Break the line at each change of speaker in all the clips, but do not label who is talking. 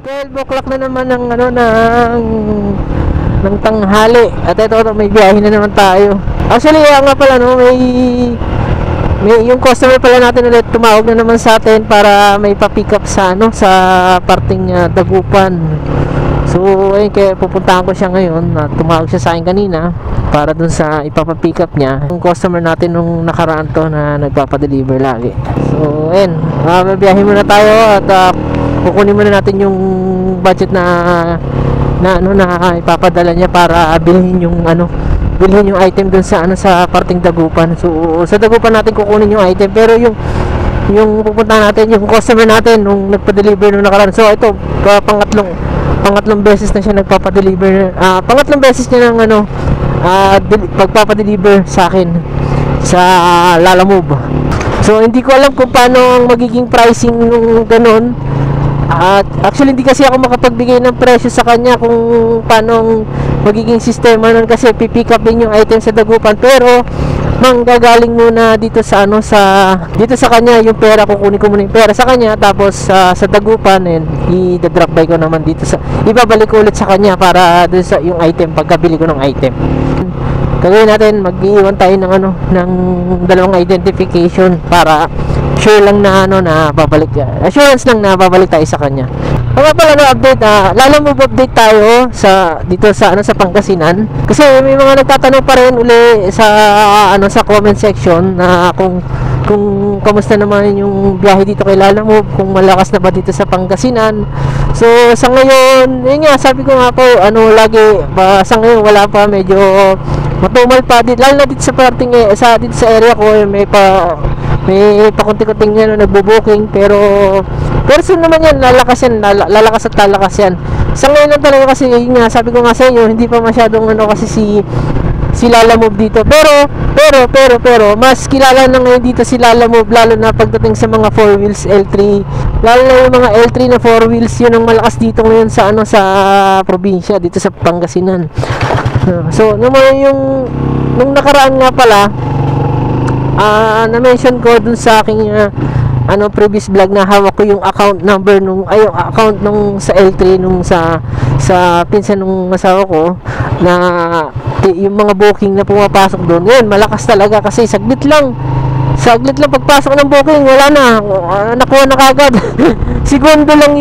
12 o'clock na naman ng ano ng tanghali. At ito may biyahe na naman tayo. Actually, nga pala no, may yung customer pala natin ulit tumawag na naman sa atin para may pa-pick up sa ano sa parting Dagupan. So ayun, kaya pupuntahan ko siya ngayon. Tumawag siya sa akin kanina para dun sa ipapa-pick up niya yung customer natin nung nakaraan to na nagpapa-deliver lagi. So ayun, mabiyahe muna tayo at kukunin muna natin yung budget na ipapadala niya para bilhin yung item dun sa sa parting Dagupan. So sa Dagupan natin kukunin yung item, pero yung pupuntahan natin yung customer natin nung nagpa-deliver nung nakaraan. So ito pangatlong beses na siya nagpapa-deliver. Pangatlong beses niya ng pagpapa-deliver sa akin sa Lalamove. So hindi ko alam kung paano ang magiging pricing nung ganun. At actually hindi kasi ako makapagbigay ng presyo sa kanya kung paano magiging sistema nun, kasi pipick up din yung item sa Dagupan, pero manggagaling muna dito sa dito sa kanya yung pera. Kukunin ko muna yung pera sa kanya, tapos sa Dagupan i-drop by ko naman dito ibabalik ko ulit sa kanya para dun sa yung item pagkabili ko ng item. Gagawin natin, mag-iwan tayo ng dalawang identification para sure lang na assurance lang na babalik tayo sa kanya. Pala update, Lalamove update tayo dito sa Pangasinan, kasi may mga nagtatanong pa rin uli sa comment section na kung kamusta naman yung biyahe dito kay Lalamove, kung malakas na ba dito sa Pangasinan. So sa ngayon, yun nga, sabi ko nga po, sa ngayon wala pa, medyo matumal pa dito, lalo na dito sa parting dito sa area ko. May pakunti-kunting nagbo-booking, pero soon naman yan, lalakas at lalakas yan. Sa ngayon lang talaga, kasi yun nga, sabi ko nga sa inyo, hindi pa masyadong kasi si Lalamove dito, pero mas kilala na ngayon dito si Lalamove, lalo na pagdating sa mga 4 wheels L3, lalo na yung mga L3 na 4 wheels. Yun ang malakas dito ngayon sa probinsya dito sa Pangasinan. So nung nakaraan nga pala, na-mention ko dun sa aking previous vlog na hawak ko yung account number account nung sa L3 nung sa pinsan nung asawa ko, na yung mga booking na pumapasok doon. Ngayon malakas talaga, kasi saglit lang pagpasok ng booking, wala na, nakuha na kagad. segundo lang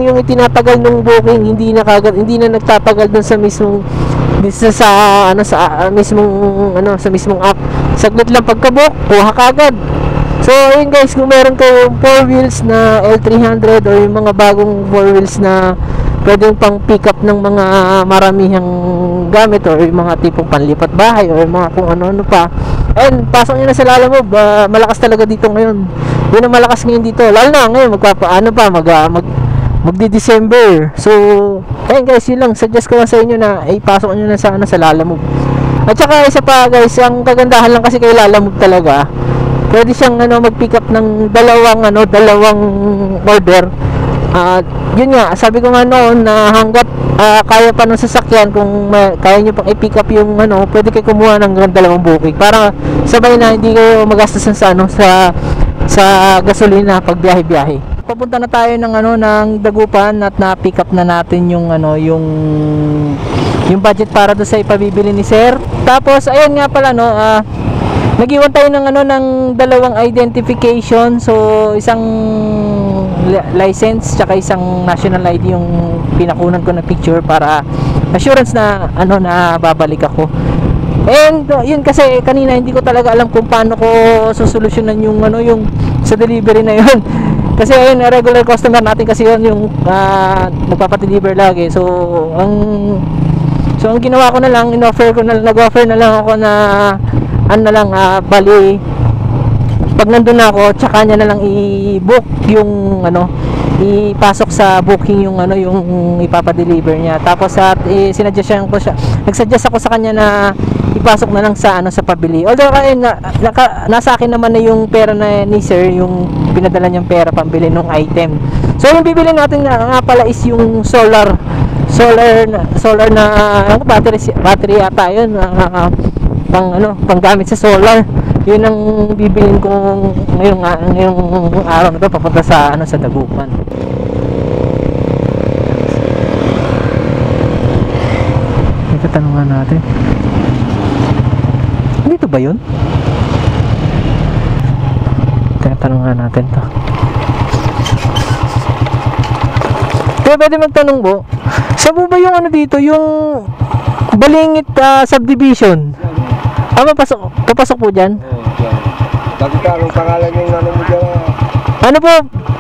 yung itinatagal ng booking, hindi na nagtatagal doon sa mismong mismong app. Saglit lang pagka-book, kuha kagad. So ayun guys, kung meron kayong 4 wheels na L300 o yung mga bagong 4 wheels na pwedeng pang pick up ng mga maramihang gamit, or yung mga tipong panlipat bahay, or yung mga kung ano-ano pa, and pasok nyo na sa Lalamove. Malakas talaga dito ngayon. Yun ang malakas ngayon dito, lalo na ngayon magdi-December. So ayun guys, yun lang, suggest ko lang sa inyo na ipasok nyo na sa Lalamove. At saka isa pa guys, ang kagandahan lang kasi kay Lalamove talaga, pwede siyang mag-pick up ng dalawang order. Yun nga, sabi ko nga noon na hanggat kaya pa ng sasakyan, kung kaya nyo pang i-pick up yung pwede kayo kumuha ng dalawang booking para sabay na hindi kayo magastasan sa gasolina pag biyahe-biyahe. Papunta na tayo ng Dagupan at na-pick up na natin yung budget para do sa ipabibili ni Sir. Tapos ayun nga pala nag-iwan tayo ng dalawang identification. So isang license tsaka isang national ID yung pinakunan ko na picture para assurance na na babalik ako. And yun, kasi kanina hindi ko talaga alam kung paano ko susolusyonan yung sa delivery na yun. Kasi ayun, regular customer natin kasi yun, yung nagpapa-deliver lagi. So ang ginawa ko na lang, nag-offer na lang ako na bali pag nandun na ako, tsaka niya na lang i-book yung ipasok sa booking yung ipapa-deliver niya. Tapos nagsuggest ako sa kanya na ipasok na lang sa pabili. Although nasa akin naman na yung pera na ni Sir, yung pinadala niyang pera pambili ng item. So yung bibili natin nga pala is yung solar na battery ata yun, pang gamit sa solar. Yun ang bibilin ko ngayong araw na to, papunta sa Dagupan. Tatanungan natin. Dito ba yun? Tatanungan natin to. Kaya pwede magtanong po, saan po ba yung ano dito, yung Balingit subdivision? Papasok po dyan?
Bakit ka, anong pangalan yung ano mo dyan?
Ano po,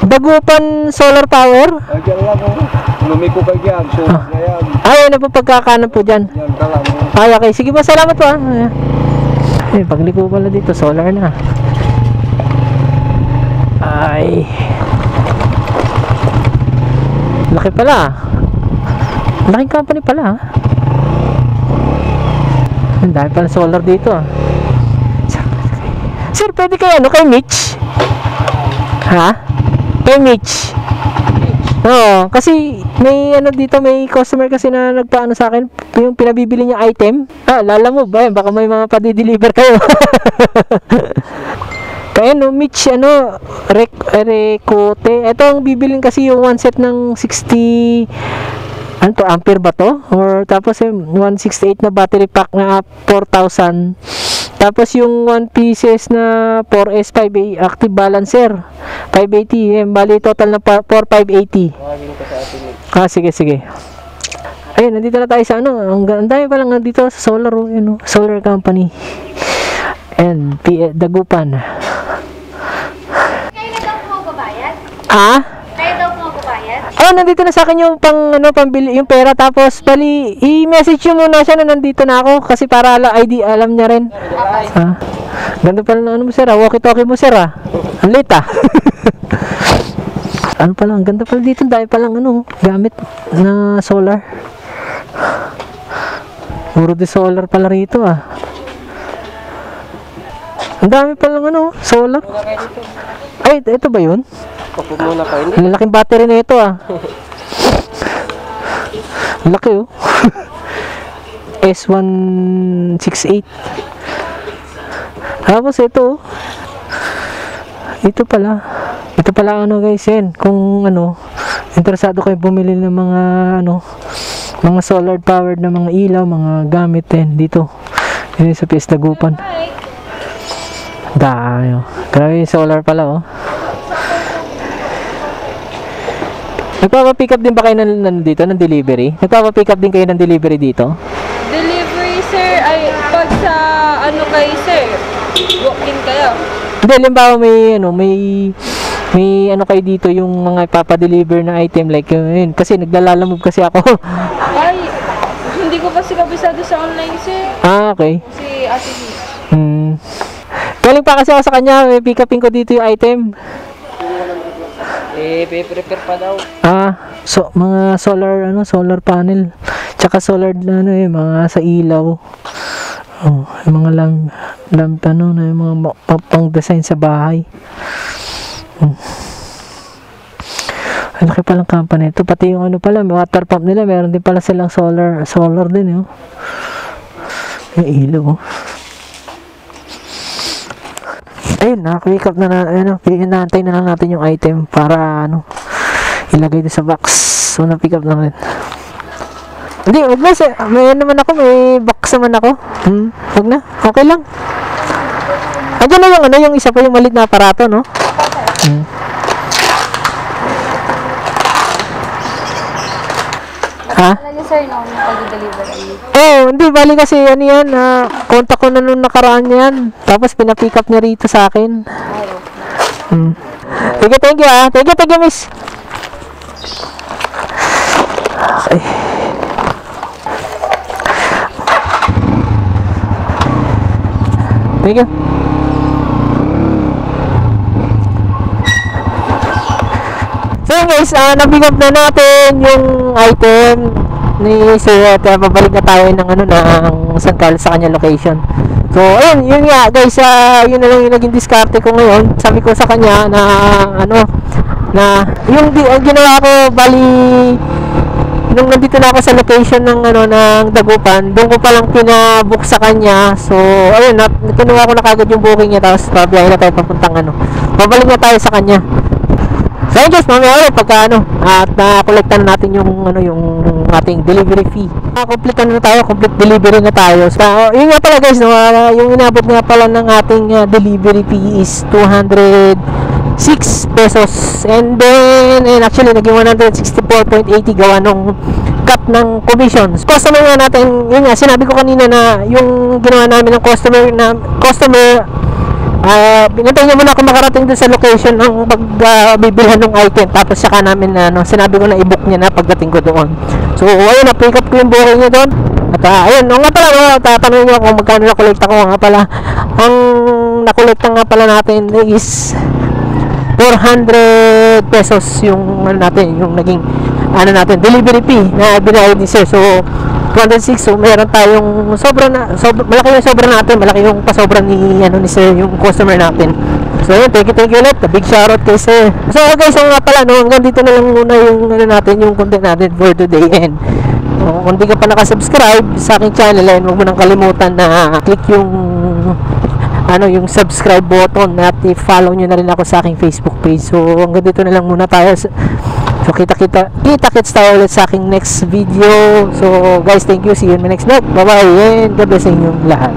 Dagupan Solar Power?
Dyan lang, lumiko ka dyan, so na yan.
Ay, ano po pagkakanan po dyan?
Yan ka lang.
Ay, okay, sige po, salamat po. Ay, pagliko pala dito, solar na. Ay, laki pala. Laking company pala. Ang dami pala solar dito. Sir, pwede kayo ano kay Mitch? Ha? Kay Mitch? Oo, kasi may ano dito, may customer kasi na nagpaano sa akin, yung pinabibili niya item. Lala mo ba? Baka may mga pa-deliver kayo. Kaya no, Mitch, Recote. Ito ang bibilin kasi yung one set ng 60, ano to, ampere ba to? Or tapos yung 168 na battery pack na 4,000. Tapos yung 1 pieces na 4S 5A active balancer 580. Bali total na 4,580. Sige. Ayun, nandito na tayo sa ano. Ang dami pa lang nandito sa solar, solar company. And Dagupan.
Kayo na daw po magbabayad? Kayo daw po magbabayad?
Nandito na sa akin yung pambili yung pera, tapos bali i-message nyo muna siya na nandito na ako kasi para ID alam niya rin. Ganda pala ng ano mo sir, walkie-talkie mo sir Ang late Ano pala, ang ganda pala dito, dahil palang gamit na solar. Puro di solar pala rito Ang dami palang solar. Ay, ito ba yun?
Kapag muna kayo.
Ang laking battery na ito Ang laki S168. Tapos ito pala guys yan. Kung interesado kayo bumili ng mga mga solar powered na mga ilaw, mga gamit dito. Yun sa PS Dagupan. Grabe solar pala Nagpapapick up din ba kayo dito ng delivery? Nagpapapick up din kayo ng delivery dito?
Delivery sir, ay pag sa kay sir, walk-in kayo.
Hindi, halimbawa may kayo dito yung mga ipapadeliver na item like yun. Kasi naglalalamove kasi ako.
Ay, hindi ko kasi kabisado sa online sir.
Okay.
Si Ate V.
Galing pa kasi ako sa kanya, may pick upin ko dito yung item.
Prepare pa daw.
So mga solar panel, tsaka solar mga sa ilaw. Yung mga lamp na yung mga pang design sa bahay. Ang laki palang company ito, pati yung pala, water pump nila, meron din pala silang solar din yung ilaw. Ayun, naka-pick up inaantay na lang natin yung item para ilagay din sa box. So na-pick up na rin. Hindi, wag na, may naman ako, may box naman ako. Wag na, okay lang. Andiyan na yung isa pa, yung maliit na aparato, no?
Alam niyo sir, no, pag-deliver kami.
Hindi, bali kasi contact ko na nung nakaraan yan. Tapos pinapick up niya rito sa akin. Thank you Thank you miss. Okay. Thank you. So guys, na-pick up na natin yung item ni Sir at babalik na tayo ng ng San Carlos sa kanya location. So ayun, yun nga guys, yun na lang yung naging diskarte ko ngayon. Sabi ko sa kanya na na yung ginawa ko, bali nung nandito na ako sa location ng ng Dagupan, doon ko palang pinabook sa kanya. So ayun, kinuha ko na kagad yung booking niya, tapos babiyahin na tayo papuntang babalik na tayo sa kanya. So yun guys, mamaya ulit pagka ano, at na-collectan natin yung ano, yung ating delivery fee. Complete na tayo, complete delivery na tayo. So yun nga pala guys, no, yung inabot nga pala ng ating delivery fee is 206 pesos. And then actually naging 164.80 gawa nung cut ng commissions. Customer nga natin, yun nga, sinabi ko kanina na yung ginawa namin ng customer pinatay niya muna ako makarating dun sa location ng pagbibilhan ng item, tapos saka namin sinabi ko na i-book niya na pagdating ko doon. So ayun, na-pick up ko yung booking niya doon. At ayun, nga pala, tatanungin niyo kung magkano na-collect ako. Nga pala, ang na-collect nga pala natin is 400 pesos yung natin, yung naging delivery fee na binayad ni sir. So 206, so meron tayong malaki yung sobra natin, malaki yung pasobra ni sir, yung customer natin. So yun, thank you ulit, a big shoutout kay sir. So guys, nga pala, no, hanggang dito na lang muna yung natin, yung content natin for today. And kung di ka pa nakasubscribe sa aking channel, ayun, huwag mo nang kalimutan na click yung yung subscribe button at i-follow nyo na rin ako sa aking Facebook page. So hanggang dito na lang muna tayo. So kita-kits tayo ulit sa aking next video. So guys, thank you, see you in my next vlog. Bye bye and God bless sa inyong lahat.